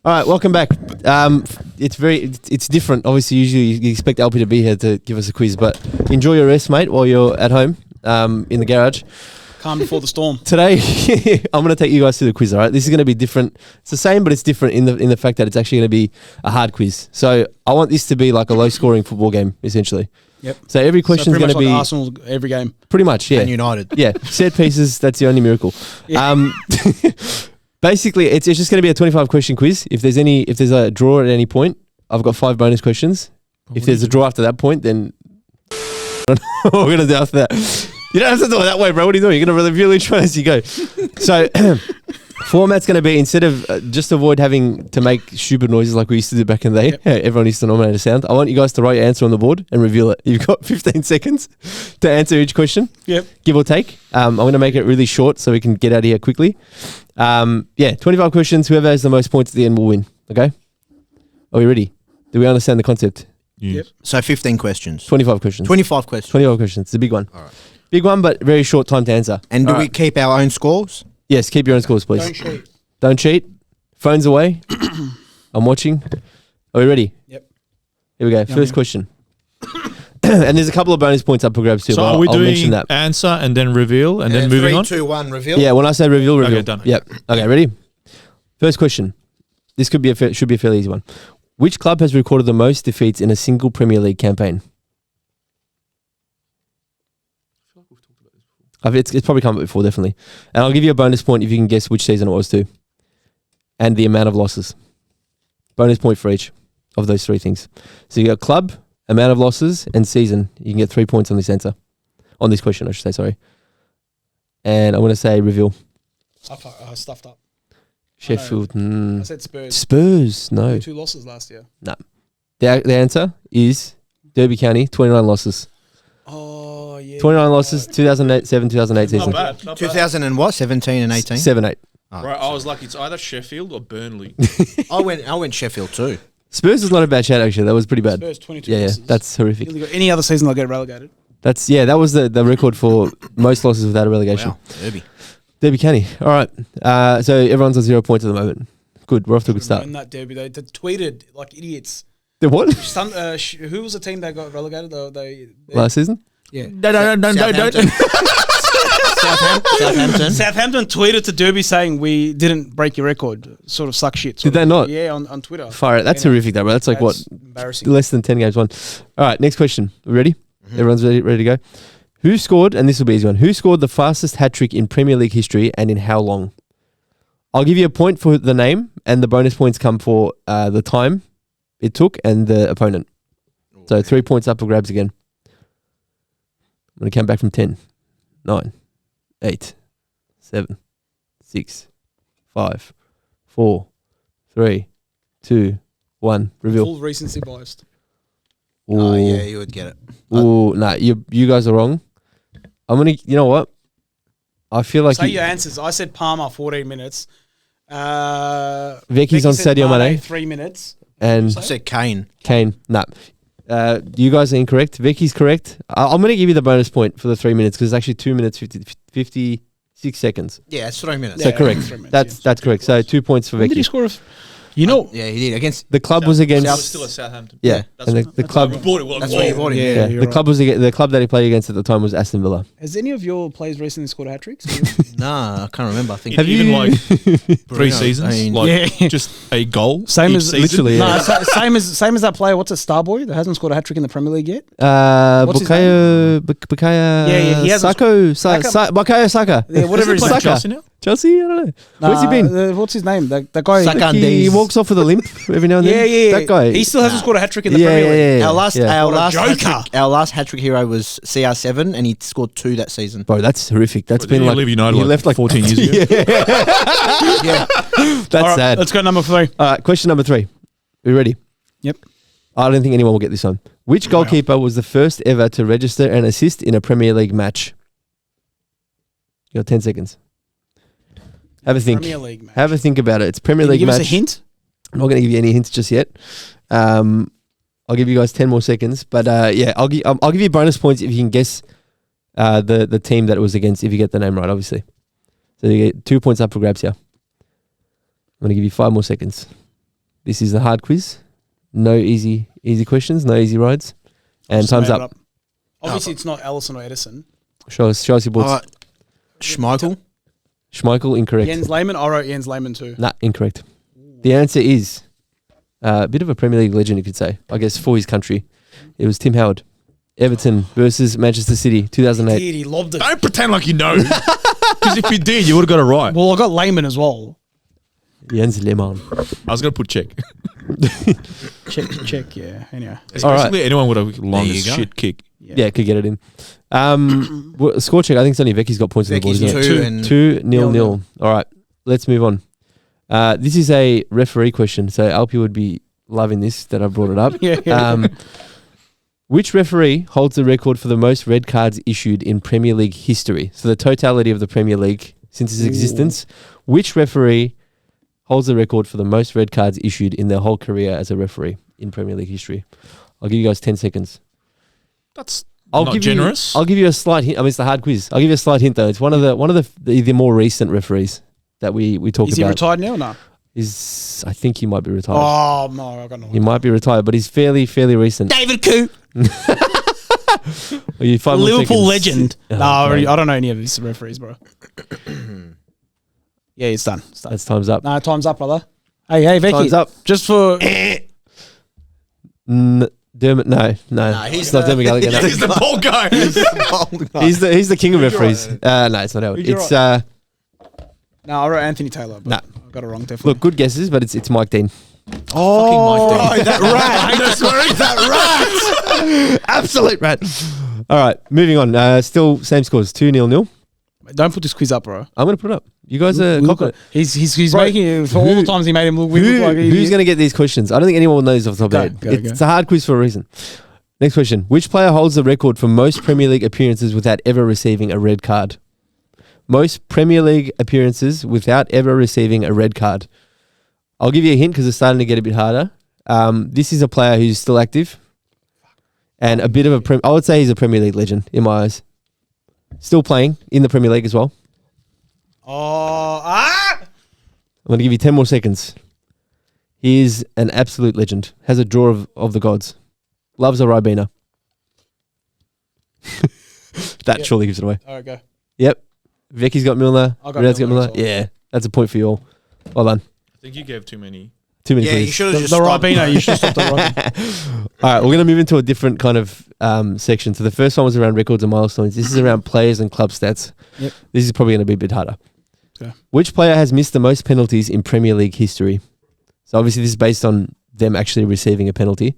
All right, welcome back. It's different. Obviously, usually you expect LP to be here to give us a quiz, but enjoy your rest, mate, while you're at home in the garage. Calm before the storm. Today, I'm going to take you guys through the quiz, all right? This is going to be different. It's the same, but it's different in the fact that it's actually going to be a hard quiz. So I want this to be like a low-scoring football game, essentially. Yep. So every question is going to be... Arsenal every game. Pretty much, yeah. And United. Yeah, set pieces, that's the only miracle. Yeah. Basically, it's just going to be a 25-question quiz. If there's a draw at any point, I've got 5 bonus questions. If there's a draw after that point, then I don't know what we're going to do after that. You don't have to do it that way, bro. What are you doing? You're going to review each one as you go. So, format's going to be, instead of just avoid having to make stupid noises like we used to do back in the day, everyone used to nominate a sound. I want you guys to write your answer on the board and reveal it. You've got 15 seconds to answer each question, give or take. I'm going to make it really short so we can get out of here quickly. 25 questions. Whoever has the most points at the end will win. Okay? Are we ready? Do we understand the concept? Yep. So 15 questions. 25 questions. 25 questions. 25 questions. It's a big one. All right. Big one, but very short time to answer. And do we keep our own scores? Yes, keep your own scores, please. Don't cheat. Don't cheat. Phones away. I'm watching. Are we ready? Yep. Here we go. First question. And there's a couple of bonus points up for grabs too. So but are we I'll mention doing that. answer and then reveal and then moving 3, on? 2, 1, reveal? Yeah, when I say reveal. Okay, done. Yep. Okay, ready? First question. This could be should be a fairly easy one. Which club has recorded the most defeats in a single Premier League campaign? It's probably come up before, definitely. And I'll give you a bonus point if you can guess which season it was too. And the amount of losses. Bonus point for each of those 3 things. So you got club, amount of losses, and season. You can get 3 points on this answer. On this question, I should say, sorry. And I'm going to say reveal. I stuffed up. Sheffield. I said Spurs. Spurs, no. 2 losses last year. No. The answer is Derby County, 29 losses. Oh, yeah. 29 losses, 2007, 2008 season. Not bad. 2000 and what? 17 and 18? 7-8. Oh, Right, I was like, it's either Sheffield or Burnley. I went Sheffield too. Spurs is not a bad shout, actually. That was pretty bad. Spurs, 22 Yeah, losses. that's horrific. Any other season they'll get relegated. That was the record for most losses without a relegation. Wow, Derby. Derby County. All right. So everyone's on 0 points at the moment. Good. We're off to a good start. In that derby, they tweeted like idiots. The what? Who was the team that got relegated? Last season? Yeah. No, Southampton. Southampton. Southampton tweeted to Derby saying we didn't break your record. Sort of suck shit. Did they not? Yeah, on Twitter. Fire it. That's horrific, though, bro. That's like That's what? embarrassing. Less than 10 games won. All right. Next question. We ready? Everyone's ready to go? Who scored, and this will be an easy one, who scored the fastest hat-trick in Premier League history and in how long? I'll give you a point for the name, and the bonus points come for the time it took and the opponent. So 3 points up for grabs again. I'm going to count back from 10, 9, 8, 7, 6, 5, 4, 3, 2, 1. Reveal. Full recency biased. Oh, yeah, you would get it. Oh, no, you guys are wrong. I'm going to, you know what? I feel like... Say your answers. I said Palmer, 14 minutes. Veki's on said Sadio Mane. 3 minutes. And I said Kane. Nah. You guys are incorrect. Veki's correct. I'm going to give you the bonus point for the 3 minutes because it's actually 2 minutes, 56 seconds. Yeah, it's 3 minutes. So Yeah, correct. 3 minutes, That's correct. So 2 points for When did he Veki. score? You know, Yeah, he did. Against The club was against... It was still at Southampton. Yeah. That's And the club... We bought it. That's where you bought him. Yeah. Yeah, you're the right. club was the club that he played against at the time was Aston Villa. has any of your players recently scored hat tricks? Nah, I can't remember. I think Have even like 3 Bruno, seasons, I mean- like just a goal. Same each as season. literally, yeah. No, same as that player. What's a Starboy that hasn't scored a hat trick in the Premier League yet? What's his Bukayo Yeah, he hasn't Bukayo Saka. Yeah, whatever Is his he playing Saka. Chelsea now? Chelsea? I don't know. Where's he been? What's his name? That guy. Saka. He walks off with a limp every now and then. Yeah. That guy. He still hasn't scored a hat trick in the Yeah, Premier League. yeah. Our last, Yeah. our What a last, joker. our last hat-trick hero was CR7, and he scored 2 that season. Bro, that's horrific. That's Did been he like... leave United he like left like 14 years ago? Yeah, That's All right, sad. let's go number 3. All right, question number 3. Are you ready? Yep. I don't think anyone will get this one. Which goalkeeper was the first ever to register an assist in a Premier League match? You got 10 seconds. Have a think. Premier League match. Have a think about it. It's Premier Can you League give match. us a hint? I'm not going to give you any hints just yet. I'll give you guys 10 more seconds. But yeah, I'll give you bonus points if you can guess the team that it was against, if you get the name right, obviously. So you get 2 points up for grabs here. I'm going to give you 5 more seconds. This is a hard quiz. No easy questions. No easy rides. And Just time's made it up. Obviously, it's not Ellison or Edison. Show us your boards. Schmeichel. Schmeichel, incorrect. Jens Lehmann. I wrote Jens Lehmann too. Nah, incorrect. The answer is a bit of a Premier League legend, you could say. I guess for his country. It was Tim Howard. Everton versus Manchester City, 2008. He lobbed it. Don't pretend like you know. Because if you did, you would have got it right. Well, I got Lehmann as well. Jens Lehmann. I was going to put check. Check. Yeah. Anyway. Basically, anyone would have long There you as go. shit kick. Yeah, could get it in. Score check. I think it's only Veki's got points on the board, Vecchi's isn't it? 2 and 2-0. All right, let's move on. This is a referee question, so Alpi would be loving this that I brought it up. Yeah. Which referee holds the record for the most red cards issued in Premier League history? So the totality of the Premier League since its existence. Which referee holds the record for the most red cards issued in their whole career as a referee in Premier League history? I'll give you guys 10 seconds. That's I'll not give generous. I'll give you a slight hint. I mean, it's a hard quiz. I'll give you a slight hint though. It's one of the more recent referees that we talk Is about. he retired now or no? I think he might be retired. Oh, no. I got no He might be retired, but he's fairly recent. David Koo. Are you 5 more Liverpool seconds? legend. Oh, No, okay. I don't know any of these referees, bro. Yeah, it's done. That's time's up. No, time's up, brother. Hey, Veki. Time's up. Just for... Dermot, no, he's it's not Dermot Gallagher. No. He's the ball guy. He's the king of referees. No, it's not Howard. Who'd you It's No, I wrote Anthony Taylor, but Nah. I got it wrong, definitely. look, good guesses, but it's Mike Dean. Oh, Fucking Mike Dean. that rat. Absolute rat. All right, moving on. Still same scores. 2-0. Don't put this quiz up, bro. I'm gonna put it up. You guys are confident. He's Bro, making it for all the times he made him look like Who's going to get these questions? I don't think anyone knows off the top of their head. It's a hard quiz for a reason. Next question. Which player holds the record for most Premier League appearances without ever receiving a red card? Most Premier League appearances without ever receiving a red card. I'll give you a hint because it's starting to get a bit harder. This is a player who's still active and a bit of I would say he's a Premier League legend in my eyes. Still playing in the Premier League as well. I'm going to give you 10 more seconds. He is an absolute legend. Has a draw of the gods. Loves a Ribena. That surely gives it away. All right, go. Yep. Veki's got Milner. I got Riad's got Milner Milner. as well. Yeah. That's a point for you all. Well done. I think you gave too many. Too many Yeah, you clues. should have The just stopped. Ribena, you should stop the Ribena. All right, we're going to move into a different kind of section. So the first one was around records and milestones. This is around players and club stats. Yep. This is probably going to be a bit harder. Okay. Which player has missed the most penalties in Premier League history? So obviously this is based on them actually receiving a penalty.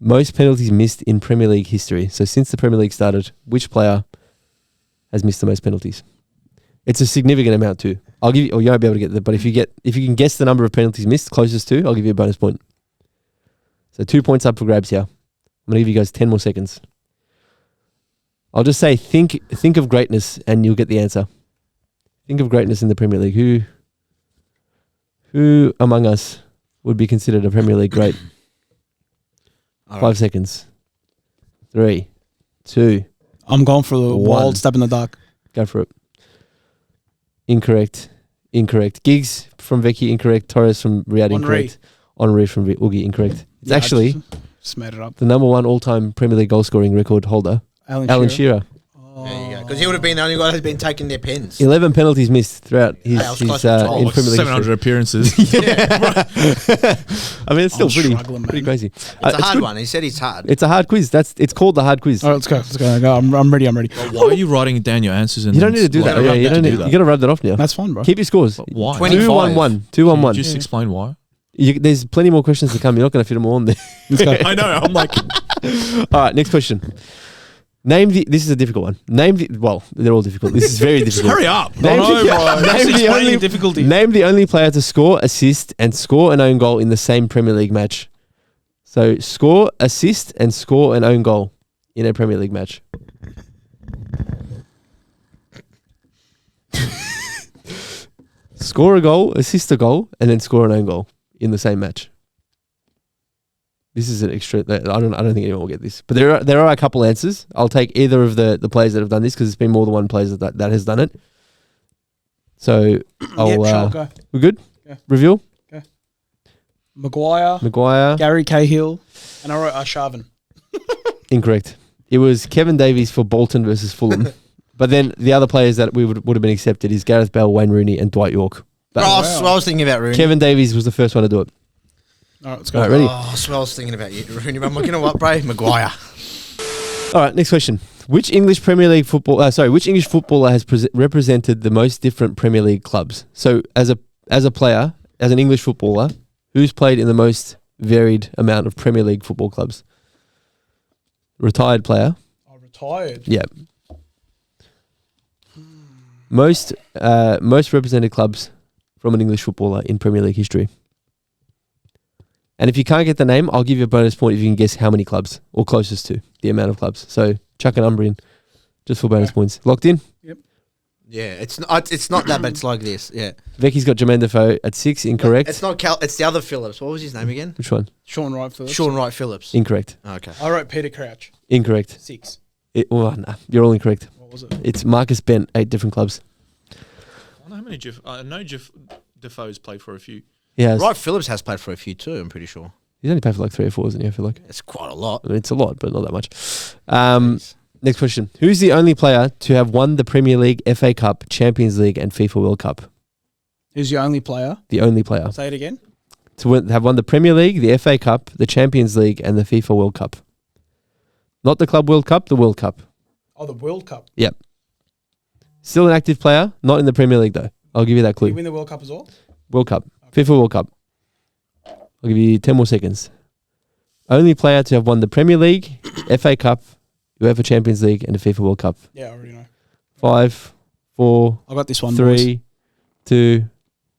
Most penalties missed in Premier League history. So since the Premier League started, which player has missed the most penalties? It's a significant amount too. I'll give you, or you won't be able to get that, but if you can guess the number of penalties missed closest to, I'll give you a bonus point. So 2 points up for grabs here. I'm gonna give you guys 10 more seconds. I'll just say think of greatness and you'll get the answer. Think of greatness in the Premier League. Who among us would be considered a Premier League great? All 5 seconds. 3, 2, I'm going for the One. wild stab in the dark. go for it. Incorrect. Giggs from Veki, incorrect. Torres from Riad, Henry. incorrect. Henri from Oogie, incorrect. It's Yeah, I actually just made it up. the number one all-time Premier League goal-scoring record holder, Alan Shearer. There you go. Because he would have been the only guy who's been taking their pens. 11 penalties missed throughout his, Hey, I was close to 12. in Like Premier League 700 appearances. I mean, it's still I'm struggling, pretty man. crazy. It's a hard good. one. He said he's hard. It's a hard quiz. It's called the hard quiz. All right, let's go. I'm ready. Why are you writing down your answers? And You don't need to do that. Why Yeah, do you don't need. You got to rub that off now. That's fine, bro. Keep your scores. Why? 25. 2-1-1. Can you 2-1-1. just explain why? There's plenty more questions to come. You're not going to fit them all in there. Let's go. I know. I'm like, All right, next question. This is a difficult one. They're all difficult. This is very difficult. hurry up. Name the difficulty. Name the only player to score, assist, and score an own goal in the same Premier League match. So score, assist, and score an own goal in a Premier League match. Score a goal, assist a goal, and then score an own goal in the same match. This is an extra. I don't think anyone will get this, but there are a couple answers. I'll take either of the players that have done this because it's been more than one player that has done it. So I'll. Sure, go. We're good. Yeah. Reveal. Okay. Maguire, Gary Cahill, and I wrote Arshavin. Incorrect. It was Kevin Davies for Bolton versus Fulham. But then the other players that we would have been accepted is Gareth Bale, Wayne Rooney, and Dwight York. But I was thinking about Rooney. Kevin Davies was the first one to do it. All right, let's go. All right, ready? I was thinking about you, Rooney. But I'm looking at what, bro? Maguire. All right, next question. Which English footballer has represented the most different Premier League clubs? So as a player, as an English footballer, who's played in the most varied amount of Premier League football clubs? Retired player. Oh, retired. Yeah. Most represented clubs from an English footballer in Premier League history. And if you can't get the name, I'll give you a bonus point if you can guess how many clubs, or closest to the amount of clubs. So chuck a number in, just for bonus points. Locked in? Yep. Yeah, it's not that, but it's like this. Yeah. Veki's got Jermaine Defoe at 6, incorrect. It's not Cal. It's the other Phillips. What was his name again? Which one? Sean Wright Phillips. Sean Wright Phillips. Incorrect. Okay. I wrote Peter Crouch. Incorrect. 6. Nah, you're all incorrect. What was it? It's Marcus Bent, 8 different clubs. I know how many I know Defoe's played for a few. Yeah, Wright Phillips has played for a few too, I'm pretty sure. he's only played for like 3 or 4, isn't he? I feel like It's quite a lot. I mean, it's a lot, but not that much. Next question: who's the only player to have won the Premier League, FA Cup, Champions League, and FIFA World Cup? Who's your only player? The only player Say it again. to have won the Premier League, the FA Cup, the Champions League, and the FIFA World Cup. Not the Club World Cup, the World Cup. Oh, the World Cup. Yep. Still an active player, not in the Premier League though. I'll give you that Did clue. he win the World Cup as well? World Cup. FIFA World Cup. I'll give you 10 more seconds. Only player to have won the Premier League, FA Cup, UEFA Champions League, and the FIFA World Cup. Yeah, I already know. 5, 4, I got this one. 3, 2,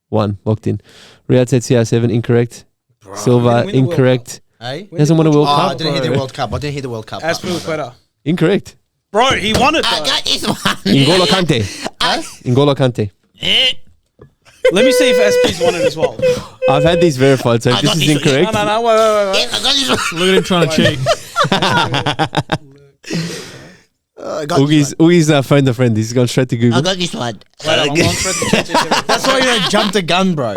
1. Locked in. Riad said CR7, incorrect. Bro. Silva, He didn't win the World incorrect. Hey? He hasn't won a World Oh, Cup. I didn't hear the bro. World Cup. I didn't hear the World Cup. Aspilicueta. Incorrect. Bro, he won it though. I got this one. N'Golo Kante. N'Golo Kante. Let me see if SP's won it as well. I've had these verified, so if I this got is this- incorrect. No, wait. I got this one. Look at him trying to cheat. I got this one. Oogie's phoned a friend. He's gone straight to Google. I got this one. Wait, I'm on thread to check this. That's why you don't jump the gun, bro.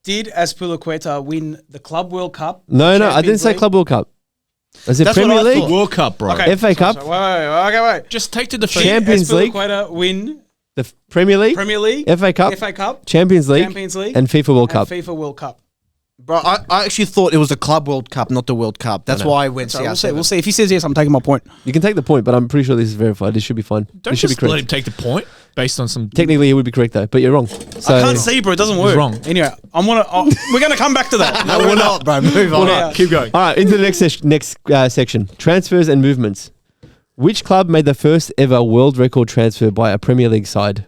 Did Aspilicueta win the Club World Cup? No, I didn't Champions say League? Club World Cup. I said That's what Premier I League, thought. World Cup, bro. Okay, FA Cup, Wait. Just take to the Did Champions League. Aspilicueta win the Premier League, Premier League, FA Cup, FA Cup, Champions League, Champions League, and FIFA World and Cup. FIFA World Cup? Bro, I actually thought it was the Club World Cup, not the World Cup. That's why I went So CR7. we'll see. If he says yes, I'm taking my point. You can take the point, but I'm pretty sure this is verified. This should be fine. Don't This should be just let correct. him take the point based on some. Technically, it would be correct though, but you're wrong. So I can't see, bro. It doesn't work. wrong. Anyway, we're gonna come back to that. No, we're not, bro. Move on. not. Keep going. all right, into the next section: transfers and movements. Which club made the first ever world record transfer by a Premier League side?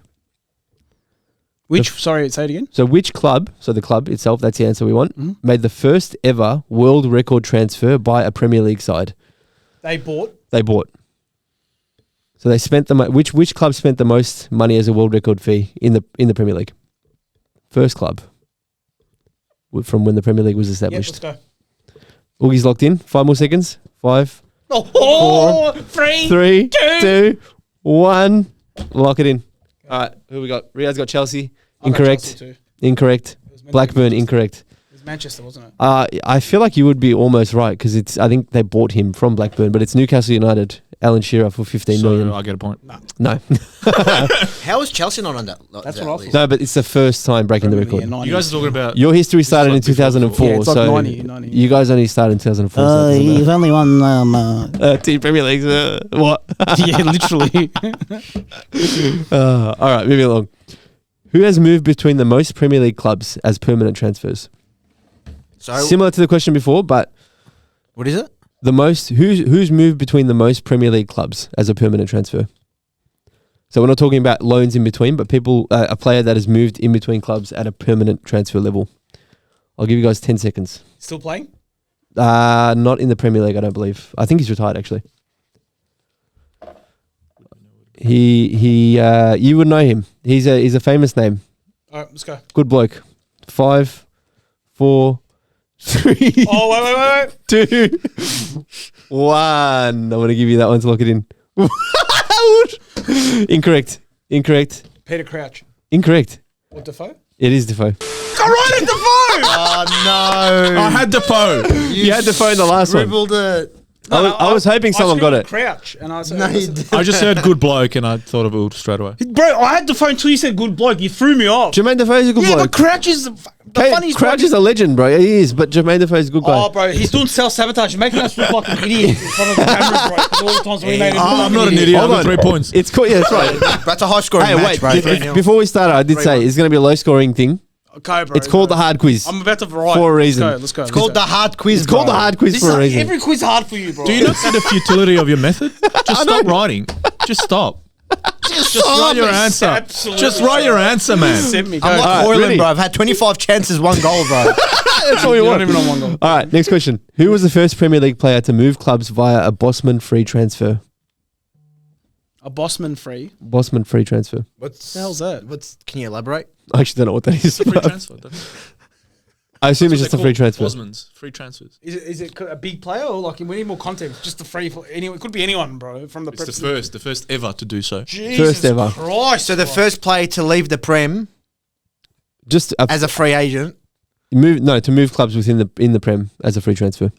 Sorry, say it again. So which club, so the club itself, that's the answer we want, made the first ever world record transfer by a Premier League side? They bought. They bought. So they spent which club spent the most money as a world record fee in the Premier League? First club from when the Premier League was Yep, established. let's go. Oogie's locked in. 5 more seconds. 5, Oh, 3, 3, 2. 2, 1. Lock it in. All right, who we got? Riad's got Chelsea. I got Incorrect. Chelsea too. Incorrect. It was meant to be Blackburn. Manchester. Incorrect. It was Manchester, wasn't it? I feel like you would be almost right because I think they bought him from Blackburn, but it's Newcastle United. Alan Shearer for 15 million. So I get a point. No, How is Chelsea not on that? That's that what I list? no, but it's the first time breaking the record. You guys are talking about. Your history started in like before 2004, Yeah, it's like so 90. you guys only started in 2004. so it doesn't matter. only won. 2 Premier Leagues. What? Yeah, literally. All right, moving along. Who has moved between the most Premier League clubs as permanent transfers? So Similar to the question before, but what is it? the most who's moved between the most Premier League clubs as a permanent transfer? So we're not talking about loans in between, but a player that has moved in between clubs at a permanent transfer level. I'll give you guys 10 seconds. Still playing? Not in the Premier League, I don't believe. I think he's retired actually. You would know him. He's a famous name. All right, let's go. Good bloke. 5, 4, 3, Oh, wait. 2, 1. I'm going to give you that one to lock it in. Incorrect. Peter Crouch. Incorrect. Or Defoe? It is Defoe. Got right at Defoe. Oh no! I had Defoe. You had Defoe in the last one. Scribbled it. I was hoping someone got it. Crouch, and I said, No, you didn't. I just heard good bloke and I thought of it straight away. bro, I had Defoe until you said good bloke. You threw me off. Jermaine Defoe's a good Yeah, bloke. but Crouch is the funniest. Crouch bloke. is a legend, bro. He is, but Jermaine Defoe's a good guy. Oh, bro, he's doing self-sabotage. You're making us look like an idiot in front of the cameras, bro. Because all the times we made him look like I'm not an idiot. I Hold got on. 3 points. It's cool. Yeah, that's right. That's a high scoring Hey, match, wait. bro. Before we started, I did say it's going to be a low scoring thing. Okay, bro. It's called the hard quiz. I'm about to write. For a reason. Let's go. It's called the hard quiz. It's called the hard quiz for a reason. Every quiz hard for you, bro. Do you not see the futility of your method? Just stop writing. Just stop. Just write your answer. Absolutely. Just write your answer, man. Send me. Go. I'm like Alright, Hoyland, ready? bro. I've had 25 chances, 1 goal, bro. That's all you You're want. not even on one goal. All right, next question. Who was the first Premier League player to move clubs via a Bosman free transfer? A Bossman free. Bosman free transfer. What's The hell's that? Can you elaborate? I actually don't know what that is. Free transfer. I assume it's just a free transfer. Bosman's free transfers. Is it a big player or like we need more context? Just the free for anyone. It could be anyone, bro. From the It's the first ever to do so. Jesus First ever. Christ, So the first player to leave the Prem Just as a free agent. to move clubs within the Prem as a free transfer.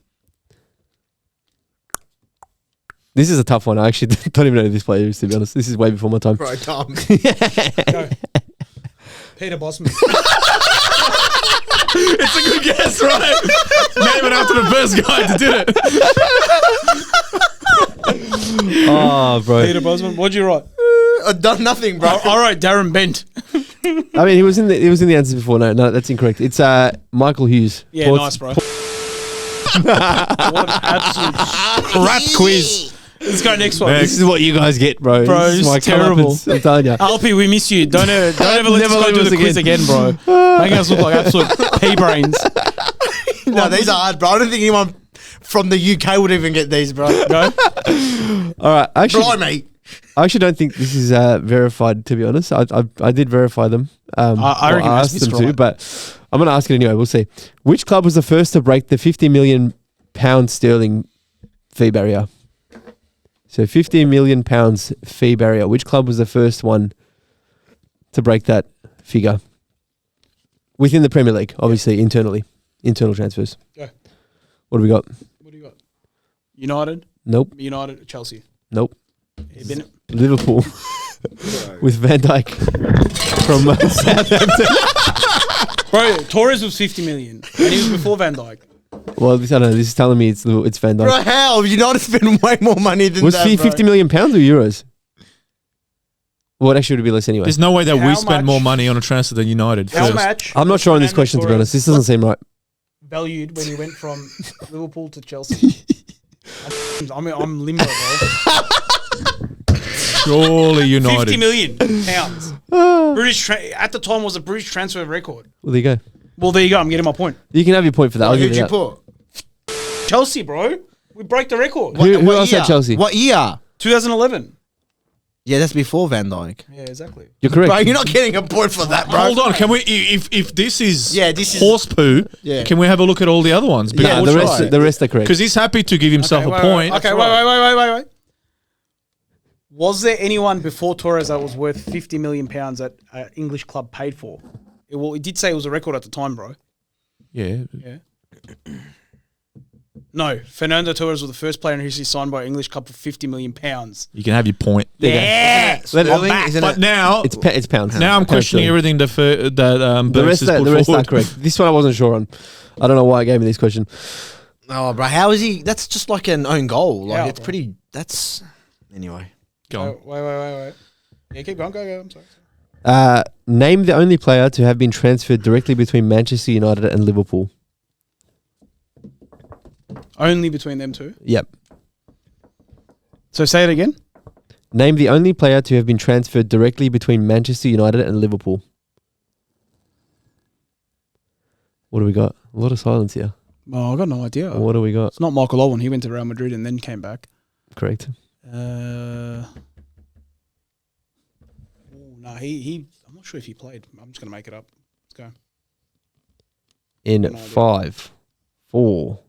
This is a tough one. I actually don't even know who this player is, to be honest. This is way before my time. Bro, Tom. Go. Peter Bossman. It's a good guess, right? Name it after the first guy that did it. Oh, bro. Peter Bossman. What'd you write? I've done nothing, bro. I wrote Darren Bent. I mean, he was in the answers before. No, that's incorrect. It's Michael Hughes. Yeah, nice, bro. What an absolute crap quiz. Let's go next one. This is what you guys get, bro. Bro, This is it's terrible. comeuppance, I'm telling you. Alpi, we miss you. Don't ever let us Never go leave do us the quiz again, bro. Making us look like absolute pea brains. No, these are hard, bro. I don't think anyone from the UK would even get these, bro. Go. All right. Blimey. I actually don't think this is verified, to be honest. I did verify them. I reckon I that's asked them Mr. to, Right. but I'm going to ask it anyway. We'll see. Which club was the first to break the £50 million sterling fee barrier? So £50 million fee barrier. Which club was the first one to break that figure? Within the Premier League, obviously, internally. Internal transfers. Go. What do we got? What do you got? United. Nope. United. Chelsea. Nope. Yeah, Bennett. Liverpool with Van Dijk from Southampton. Bro, Torres was 50 million, and he was before Van Dijk. Well, I don't know. This is telling me it's Van Dijk. Bro, how? United spend way more money than Was that, fee bro. £50 million or euros? Well, it actually would be less anyway. There's no way that How we spend much- more money on a transfer than United How first. much? I'm not sure on this Fernando question, to be Torres honest. This doesn't seem right. valued when he went from Liverpool to Chelsea. I'm limbo, bro. Surely United. 50 million pounds. At the time was a British transfer record. Well, there you go. Well, there you go. I'm getting my point. You can have your point for that. I'll give Who'd you you that. put? Chelsea, bro. We break the record. Who else had Chelsea? What year? 2011. Yeah, that's before Van Dijk. Yeah, exactly. You're correct. Bro, you're not getting a point for that, bro. Hold on, can we? If this is this is horse poo, Yeah. can we have a look at all the other ones? Yeah, we'll the try. rest are correct. Because he's happy to give himself a point. Okay, wait. Was there anyone before Torres that was worth 50 million pounds that an English club paid for? It did say it was a record at the time, bro. Yeah. No, Fernando Torres was the first player in history signed by an English club for 50 million pounds. You can have your point. Yes, Let it- I'm back. isn't But it? now, It's pounds. now I'm Pounds questioning sterling. everything that The Berkz rest, has are, put the rest are forward. correct. This one I wasn't sure on. I don't know why I gave me this question. Oh, bro, how is he? That's just like an own goal. Like, Yeah, it's bro. pretty. That's. Anyway. Go on. Wait. Yeah, keep going. Go. I'm sorry. Name the only player to have been transferred directly between Manchester United and Liverpool. Only between them two. Yep. So say it again. Name the only player to have been transferred directly between Manchester United and Liverpool. What do we got? A lot of silence here. Oh, I got no idea. What do we got? It's not Michael Owen. He went to Real Madrid and then came back. Correct. No, he. I'm not sure if he played. I'm just gonna make it up. Let's go. In No idea. 5, 4,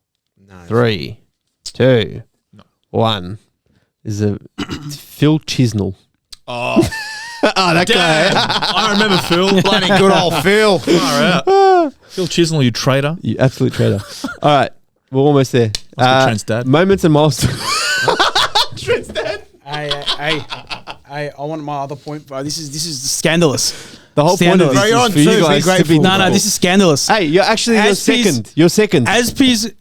No. 3, 2, 1. Is a Phil Chisnell. Oh, Oh, that Damn. guy. I remember Phil. Bloody good old Phil. Far out. Phil Chisnell, you traitor. You absolute traitor. All right. We're almost there. Trent's dad. Moments and milestones. Trent's dad. Hey, I want my other point, bro. This is scandalous. The whole point of Scandalous. this You're is on for you two, be guys to be... grateful. No, this is scandalous. Hey, you're second. You're second. Aspie's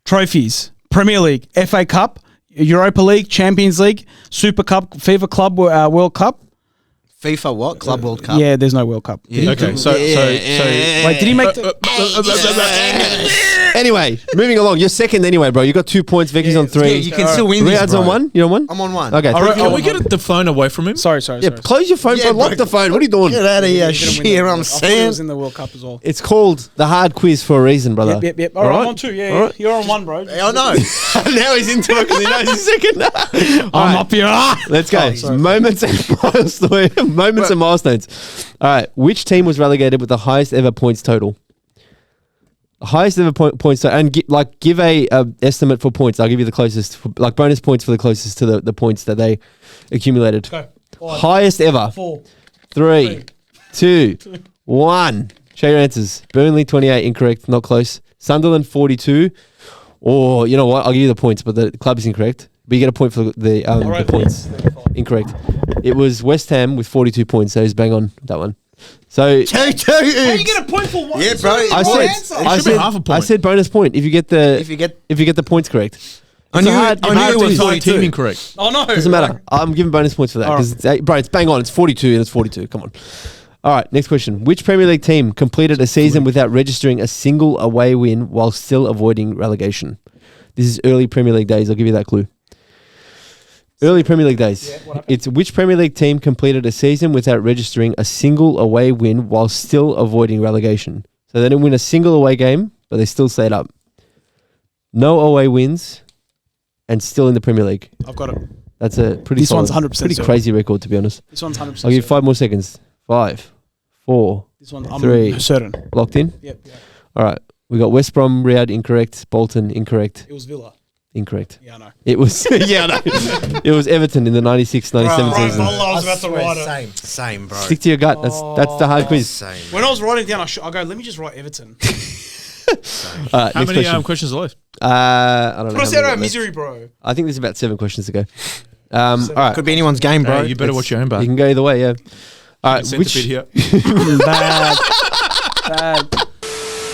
trophies: Premier League, FA Cup, Europa League, Champions League, Super Cup, FIFA Club World Cup. FIFA what? Club World Cup? Yeah, there's no World Cup. Yeah. Okay, so Wait, did he make the... Anyway, moving along. You're second anyway, bro. You got 2 points. Vicky's on 3. Yeah, you can still win this, Riad's bro. on 1. You're on 1? I'm on 1. Okay. All right, Can we get the phone away from him? Sorry. Yeah, close your phone, Yeah, bro. Lock bro. the phone. What are you doing? Get out of here, He didn't win shit, the I'm World Cup. I thought he saying. was in the World Cup as well. It's called the hard quiz for a reason, brother. Yep. All right, I'm on 2. Yeah, All right. you're on 1, bro. I know. Now he's into it because he knows he's second. I'm up here. Let's go. sorry. Moments and milestones. All right. Which team was relegated with the highest ever points total? Highest ever points total. And give a estimate for points. I'll give you the closest, like bonus points for the closest to the points that they accumulated. Go. 5, Highest ever. 4. 3, 2, 1. Show your answers. Burnley 28, incorrect, not close. Sunderland 42. Or you know what? I'll give you the points, but the club is incorrect. But you get a point for the points. Incorrect. It was West Ham with 42 points, so he's bang on that one. So 2-2. How you get a point for one? Yeah, bro. I should be half a point. I said bonus point if you get the the points correct. I knew hard- it was quiz. 42. Team incorrect. Oh no, Doesn't matter. I'm giving bonus points for that because bro, it's bang on. It's 42 and it's 42. Come on. All right, next question. Which Premier League team completed a season without registering a single away win while still avoiding relegation? This is early Premier League days. I'll give you that clue. Early Premier League days. Yeah, what happened? It's which Premier League team completed a season without registering a single away win while still avoiding relegation? So they didn't win a single away game, but they still stayed up. No away wins, and still in the Premier League. I've got it. That's a pretty. This solid, one's 100% pretty certain. crazy record, to be honest. This one's 100%. I'll give you 5 more seconds. 5, 4, This one, I'm 3. certain. Locked in. Yep. All right. We got West Brom, Riad, incorrect. Bolton, incorrect. It was Villa. Incorrect. Yeah, I know. It was yeah, no. It was Everton in the 96-97 season. I was about to write it. Same, bro. Stick to your gut. That's the hard quiz. Same. When I was writing down, I go, let me just write Everton. All right, How next many question. questions are left? I don't know. Put us how out many of we got misery, bro. left. I think there's about 7 questions to go. All right. Could be anyone's game, bro. Hey, you better watch your own back. You can go either way, yeah. All right. Centipede here. Bad.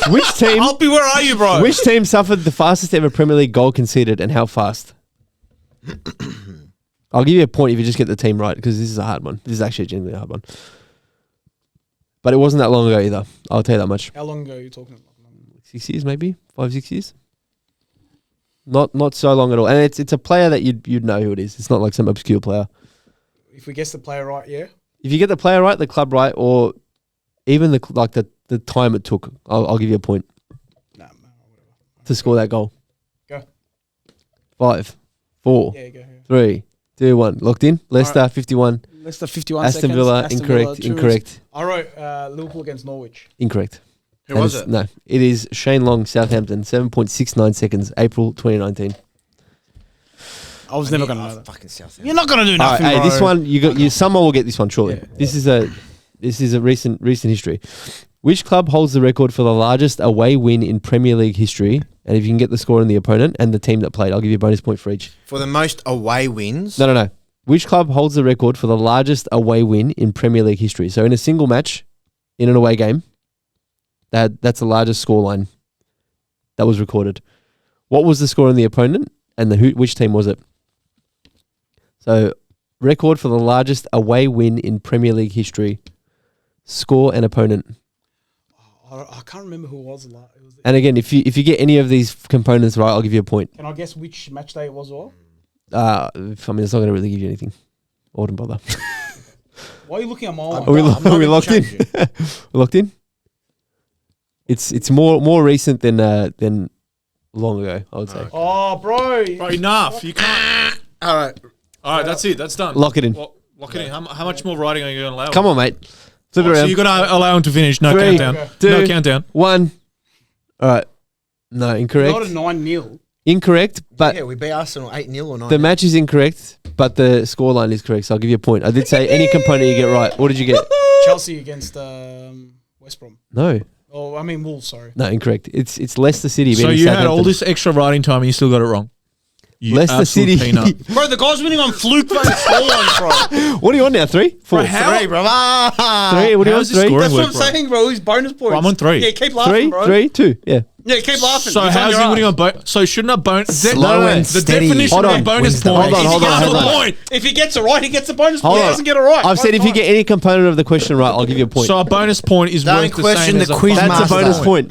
Which team? Alpi, where are you, bro? Which team suffered the fastest ever Premier League goal conceded, and how fast? I'll give you a point if you just get the team right, because this is a hard one. This is actually a genuinely hard one. But it wasn't that long ago either. I'll tell you that much. How long ago are you talking about? 6 years, maybe 5, 6 years. Not so long at all. And it's a player that you'd know who it is. It's not like some obscure player. If we guess the player right, yeah. If you get the player right, the club right, or even the time it took, I'll give you a point Nah, to score that goal. Go. 5, 4, Yeah, go. 3, 2, 1. Locked in. Leicester 51. Leicester 51 Aston seconds. Villa Aston incorrect. 2 Incorrect. I wrote Liverpool against Norwich. Incorrect. Who And was it's- it? No, it is Shane Long, Southampton. 7.69 seconds. April 2019. I was never going to know that. Fucking South. You're not going to do All right, nothing, hey, bro. this one you someone will get this one surely. Yeah. This is a recent history. Which club holds the record for the largest away win in Premier League history? And if you can get the score on the opponent and the team that played, I'll give you a bonus point for each. For the most away wins. No. Which club holds the record for the largest away win in Premier League history? So in a single match, in an away game, that's the largest scoreline that was recorded. What was the score on the opponent and which team was it? So record for the largest away win in Premier League history, score and opponent. I can't remember who it was. And again, if you get any of these components right, I'll give you a point. Can I guess which match day it was or? I mean, it's not going to really give you anything. I wouldn't bother. Why are you looking at my Are one? we, I'm not are we gonna locked in? change it. We're locked in? It's more recent than long ago, I would say. Oh, bro. Bro, enough. You can't. All right. All right, that's it. That's done. Lock it in. Lock it in. How much more writing are you going to allow? Come on, mate. Flip it So around. you're going to allow him to finish. No 3, countdown. 2, No countdown. 1. All right. No, Not incorrect. a 9-0. Incorrect, but Yeah, we beat Arsenal 8-0 or 9. the match is incorrect, but the scoreline is correct. So I'll give you a point. I did say any component you get right. What did you get? Chelsea against West Brom. No. Oh, I mean Wolves. Sorry. No, incorrect. It's Leicester City. So beating you had all Southampton. this extra writing time and you still got it wrong. You Leicester absolute City. peanut. Bro, the guy's winning on fluke vote scorelines, bro. What are you on now? 3? 4? Three, bro. Three? What are you How on? is this 3? scoring That's what work, I'm bro? saying, bro. He's bonus points. Well, I'm on 3. Yeah, keep laughing, 3? bro. 3? 2? Yeah. Yeah, keep laughing. So He's on how's your he winning ass. on bonus? So shouldn't a bonus? Slow and the steady. definition Hold of on. a bonus Wins the point race. is Hold he on, gets hold the on. point. If he gets it right, he gets a bonus Hold point. If he on. doesn't get it right. I've said if you get any component of the question right, I'll give you a point. So a bonus point is Don't worth the question same the as a quiz fucking That's a master. bonus point.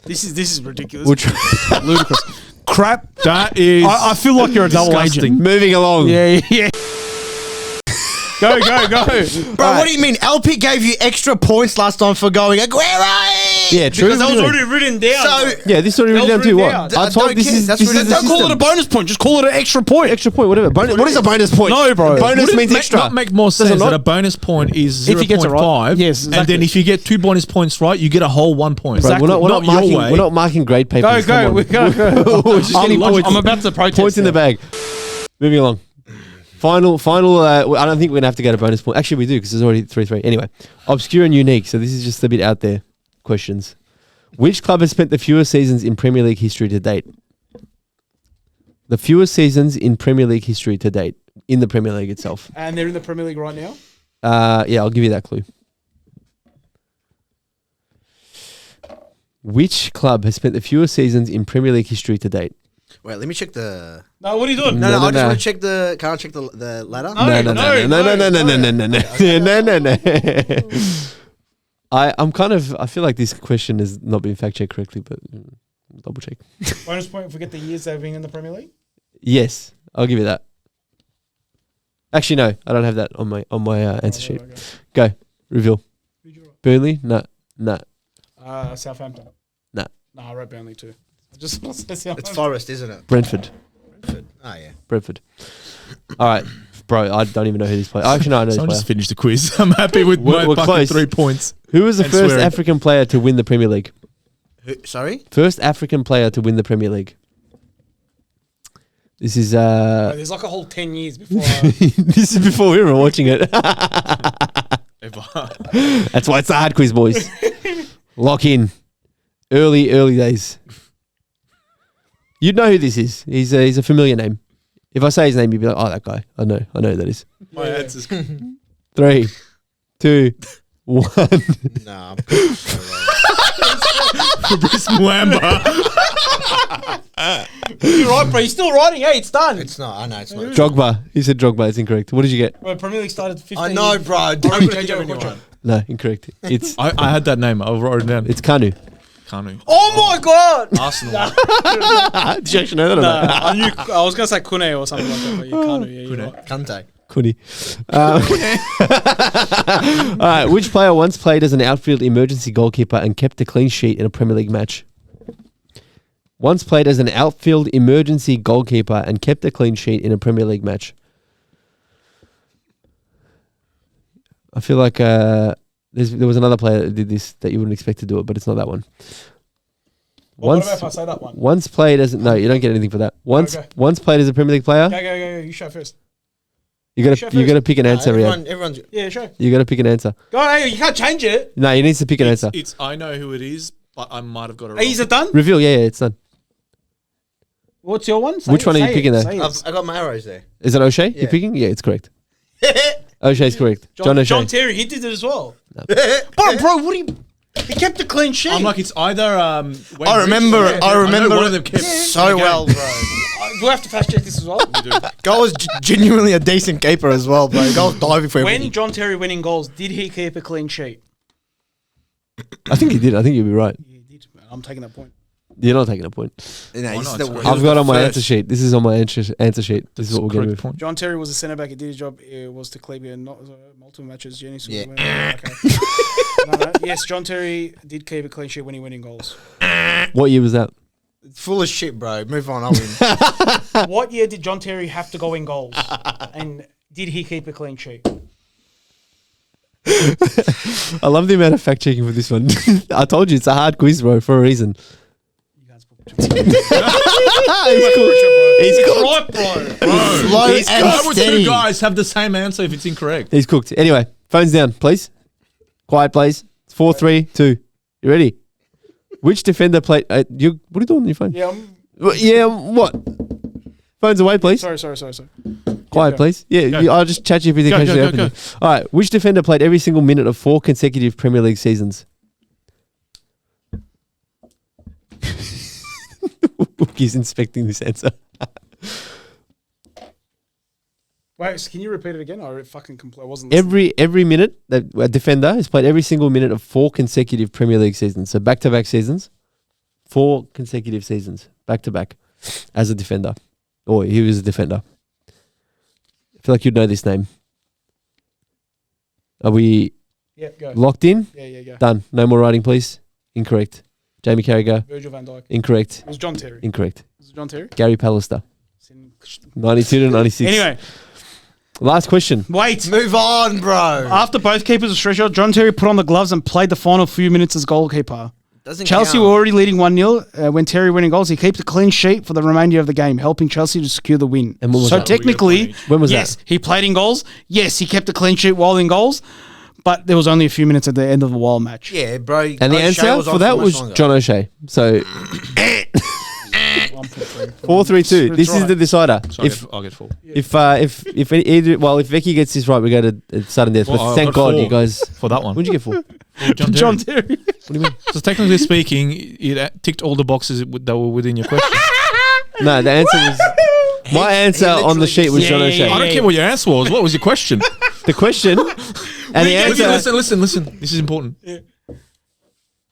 This is ridiculous. We'll try- Ludicrous. Crap. That is. I feel like you're a double disgusting. agent. Moving along. Yeah. Go. Bro, what do you mean? LP gave you extra points last time for going Aguero? Yeah, true. Because that was already written down. So- bro. Yeah, this already written That down was too. written What? down. I told Don't this care. is That's this written is the down. Don't call it a system. bonus point. Just call it an extra point. Extra point, whatever. What is a bonus point? No, bro. Bonus Would it means make- extra. Not make more sense it not? that a bonus point is If he gets it right. 0.5. Yes, And exactly. then if you get 2 bonus points right, you get a whole 1 point. Bro, we're not Not your marking. way. We're not marking grade papers. Go. Come on. Go. We're just getting points. I'm about to protest. Points in the now. bag. Moving along. Final. I don't think we're gonna have to get a bonus point. Actually, we do because there's already 3-3. Anyway, obscure and unique. So this is just a bit out there. Questions. Which club has spent the fewest seasons in Premier League history to date? The fewest seasons in Premier League history to date in the Premier League itself. And they're in the Premier League right now. Yeah, I'll give you that clue. Which club has spent the fewest seasons in Premier League history to date? Wait, let me check the. No, what are you doing? No, No, I just no. want to check the. Can't I check the ladder? No. I feel like this question has not been fact checked correctly, but double check. Bonus point if we get the years they've been in the Premier League. Yes, I'll give you that. Actually, no, I don't have that on my answer sheet. Okay. Go, reveal. Who'd you write? Burnley? No. Southampton. Nah. No, I wrote Burnley too. I just It's Forest, isn't it? Brentford. Oh, yeah. Brentford. All right, bro. I don't even know who this player. Actually, no, I know So this I player. just finished the quiz. I'm happy with We're my fucking close. 3 points. Who was the And first swearing. African player to win the Premier League? Sorry? First African player to win the Premier League. This is There's like a whole 10 years before. this is before we were watching it. That's why it's a hard quiz, boys. Lock in. Early days. You'd know who this is. He's a familiar name. If I say his name, you'd be like, "Oh, that guy. I know who that is." My answer's 3, 2, 1. Nah, I'm good. Fabrice Muamba. You're right, bro. You're still writing. Hey, it's done. It's not. I know it's not. Drogba. He said Drogba. It's incorrect. What did you get? Bro, Premier League started 15 I know, years. bro. Don't change up anyone. No, incorrect. It's I had that name. I wrote it down. it's Kanu. Kanu. Oh my god! Arsenal. Did you actually know that or Nah, not? I was gonna say Kune or something like that, but you can't. Yeah, you're right. Kante. Kuni. All right. Which player once played as an outfield emergency goalkeeper and kept a clean sheet in a Premier League match? Once played as an outfield emergency goalkeeper and kept a clean sheet in a Premier League match. I feel like there was another player that did this that you wouldn't expect to do it, but it's not that one. Well, what Once, about if I say that one? once played as no, you don't get anything for that. Once Okay. once played as a Premier League player, Go. You show first. you Sure, gotta first. pick an answer, Riad. Everyone's. Yeah, show. You gotta pick an answer. Go. Hey, you can't change it. No, you need to pick an answer. It's I know who it is, but I might have got it wrong. Hey, is it done? Reveal, yeah, it's done. What's your one? Say Which it, one are you say picking it, there? say it. I got my arrows there. Is it O'Shea Yeah. you're picking? Yeah, it's correct. O'Shea's correct. John O'Shea. John Terry, he did it as well. Bro, what do you? He kept a clean sheet. I'm like, it's either. I remember one of them kept so well, bro. Do I have to fast check this as well? Guy was genuinely a decent keeper as well, bro. Guy was diving for When everything. John Terry winning goals, did he keep a clean sheet? I think he did. I think you'll be right. He did. I'm taking that point. You're not taking a point. No, Why he's not? the- It's he great. I've was got the on my first. answer sheet. This is on my answer sheet. This is what we're going to Correct do. point. John Terry was a centre back. He did his job. It was to keep it not multiple matches. Jenny. Yeah. Okay. No. Yes, John Terry did keep a clean sheet when he winning goals. What year was that? Full of shit, bro. Move on. I'll win. What year did John Terry have to go in goals? And did he keep a clean sheet? I love the amount of fact checking for this one. I told you it's a hard quiz, bro, for a reason. You guys put He's cooked. Right, bro. Slow He's and Why would steady. two guys have the same answer if it's incorrect? He's cooked. Anyway, phones down, please. Quiet, please. 4, 3, 2. You ready? Which defender played? What are you doing on your phone? Yeah, What? Phones away, please. sorry. Quiet, go. please. Yeah, I'll just chat you if you think Go, I go. All right. Which defender played every single minute of 4 consecutive Premier League seasons? He's inspecting this answer. Wait, so can you repeat it again? I fucking I wasn't listening. Every minute that a defender has played every single minute of 4 consecutive Premier League seasons. So back-to-back seasons, 4 consecutive seasons, back-to-back, as a defender, or he was a defender. I feel like you'd know this name. Are we Yeah, go. locked in? Yeah, go. Done. No more writing, please. Incorrect. Jamie Carragher. Virgil van Dijk. Incorrect. It was John Terry. Incorrect. Was it John Terry? Gary Pallister. 92 to 96. Anyway, Last question. wait. Move on, bro. After both keepers were stretched out, John Terry put on the gloves and played the final few minutes as goalkeeper. Doesn't Chelsea count. were already leading 1-0 when Terry winning goals. He keeps a clean sheet for the remainder of the game, helping Chelsea to secure the win. And when was so that? technically, When was yes, that? he played in goals. Yes, he kept a clean sheet while in goals, but there was only a few minutes at the end of the wild match. Yeah, bro. And the O'Shea answer was for on that much was longer. John O'Shea. So 4-3-2. This is the decider. So I'll get 4. If Veki gets this right, we go to sudden death. Well, But I've thank got God 4 you guys. for that one. What'd you get for? John Terry. What do you mean? So technically speaking, it ticked all the boxes that were within your question. No, the answer was my answer on the literally sheet was just- John Yeah, O'Shea. I don't care what your answer was. What was your question? The question and the answer. Listen. This is important.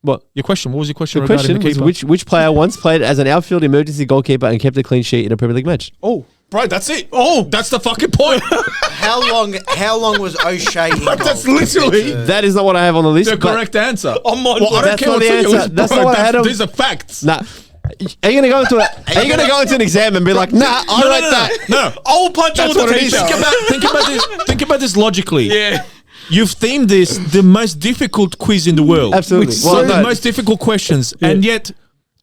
What? Your question. What was your question? The regarding question the was keeper? which player once played as an outfield emergency goalkeeper and kept a clean sheet in a Premier League match? Oh, Bro, that's it. Oh, that's the fucking point. How long was O'Shea in goal? That's literally That is not what I have on the list. the but- correct answer. I'm on Well, I don't That's care not what's the on your answer. list, That's bro. not what I had on- These are facts. Nah. Are you gonna go into an exam and be like, nah, I No, wrote no, that? no. I'll punch on That's the what it is. teacher. Think about this logically. Yeah. You've themed this the most difficult quiz in the world. Absolutely. With Well, the no. most difficult questions, and yet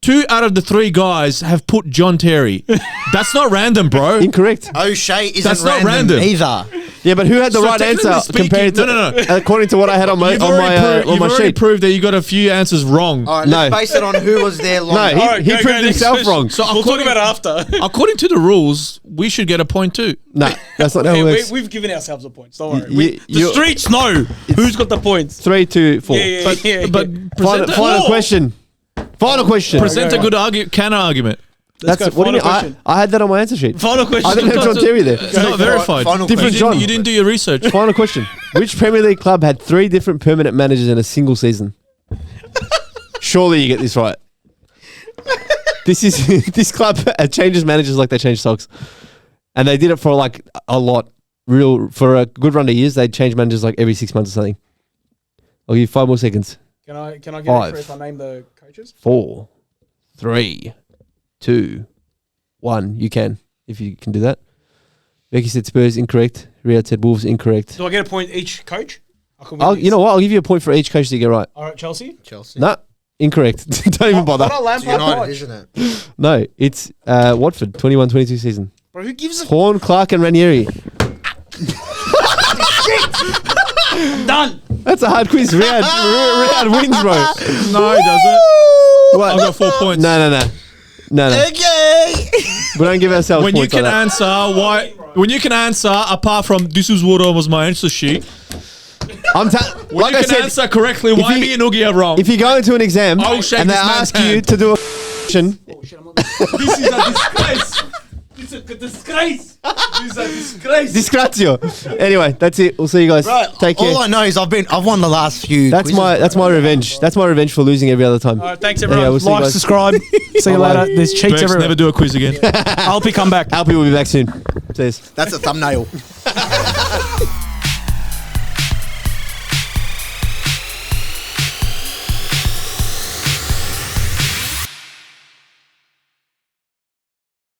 2 out of the 3 guys have put John Terry. That's not random, bro. Incorrect. O'Shea isn't That's not random, random. either. Yeah, but who had the So right technically answer speaking- compared to No. according to what I had on my You've on already, my you've on my already sheet? proved that you got a few answers wrong. All right, No. let's base it on who was there No, longer. he proved himself wrong. So We'll talk about it after. According to the rules, we should get a point too. No, that's not how it works. We've given ourselves the points. Don't worry. You- The you- streets know who's got the points. 3, 2, 4. Yeah. But Final, final question. Final question. present a good counter argument. Let's go. What do you Final mean? question. I had that on my answer sheet. Final question. I didn't have John Terry there. It's not verified. Final Different question. John. You didn't do your research. Final question. Which Premier League club had 3 different permanent managers in a single season? Surely you get this right. This club changes managers like they change socks. And they did it for like a lot. For a good run of years, they'd change managers like every 6 months or something. I'll give you 5 more seconds. Can I get 5. it if I name the coaches? 4, 3, 2, 1. You can, if you can do that. Veki said Spurs, incorrect. Riad said Wolves, incorrect. Do I get a point each coach? I can win You know what? I'll give you a point for each coach that you get right. All right, Chelsea. Chelsea. No, incorrect. Don't even bother. What a It's Lampard United, coach. isn't it? No, it's Watford, 21-22 season. Bro, who gives a Horn, Clark and Ranieri. done? That's a hard quiz. Riad wins, bro. No, he doesn't. What? I've got 4 points. No. Okay. We don't give ourselves When you points can like that. answer why, when you can answer apart from this is what was my answer sheet. When When like I you can said, answer correctly, why you- me and Oogie are wrong? if you go into an exam I'll shake and they this man's ask you hand. to do a question, This is a disgrace. It's a disgrace. This is a disgrace. disgrazio. Anyway, that's it. We'll see you guys. Right. Take care. All I know is I've won the last few. That's quizzes, my revenge. That's my revenge for losing every other time. All right, thanks Anyway, everyone. we'll see you Like, guys. subscribe. See you Bye-bye. later. There's cheats Berkz, everywhere. never do a quiz again. I'll come back. Alpy will be back soon. See you. That's a thumbnail.